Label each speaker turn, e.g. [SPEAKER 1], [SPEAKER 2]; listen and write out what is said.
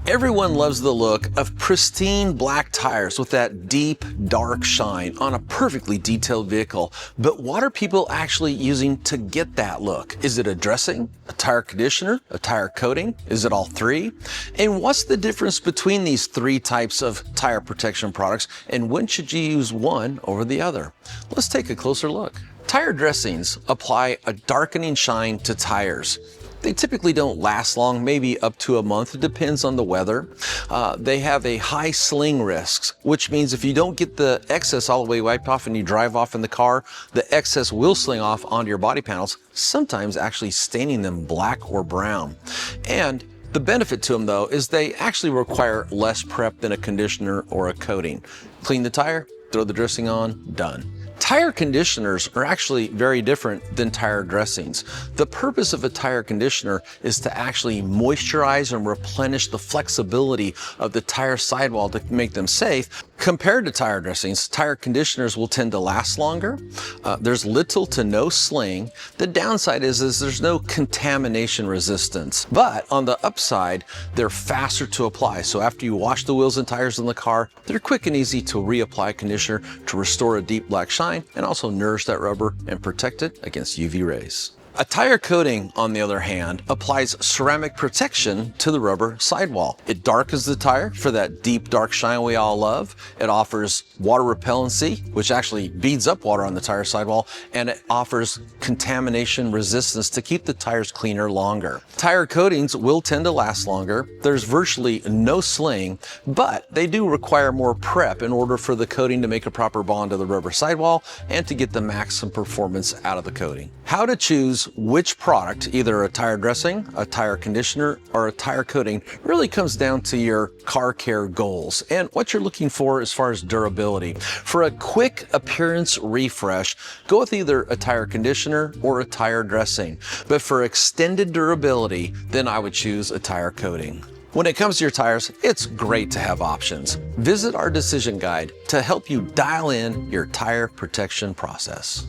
[SPEAKER 1] Everyone loves the look of pristine black tires with that deep, dark shine on a perfectly detailed vehicle. But what are people actually using to get that look? Is it a dressing, a tire conditioner, a tire coating? Is it all three? And what's the difference between these three types of tire protection products, and when should you use one over the other? Let's take a closer look. Tire dressings apply a darkening shine to tires. They typically don't last long, maybe up to a month. It depends on the weather. They have a high sling risk, which means if you don't get the excess all the way wiped off and you drive off in the car, the excess will sling off onto your body panels, sometimes actually staining them black or brown. And the benefit to them, though, is they actually require less prep than a conditioner or a coating. Clean the tire, throw the dressing on, done. Tire conditioners are actually very different than tire dressings. The purpose of a tire conditioner is to actually moisturize and replenish the flexibility of the tire sidewall to make them safe. Compared to tire dressings, tire conditioners will tend to last longer. There's little to no sling. The downside is there's no contamination resistance. But on the upside, they're faster to apply. So after you wash the wheels and tires in the car, they're quick and easy to reapply conditioner to restore a deep black shine and also nourish that rubber and protect it against UV rays. A tire coating, on the other hand, applies ceramic protection to the rubber sidewall. It darkens the tire for that deep, dark shine we all love. It offers water repellency, which actually beads up water on the tire sidewall, and it offers contamination resistance to keep the tires cleaner longer. Tire coatings will tend to last longer. There's virtually no sling, but they do require more prep in order for the coating to make a proper bond to the rubber sidewall and to get the maximum performance out of the coating. How to choose which product, either a tire dressing, a tire conditioner, or a tire coating, really comes down to your car care goals and what you're looking for as far as durability. For a quick appearance refresh, go with either a tire conditioner or a tire dressing. But for extended durability, then I would choose a tire coating. When it comes to your tires, it's great to have options. Visit our decision guide to help you dial in your tire protection process.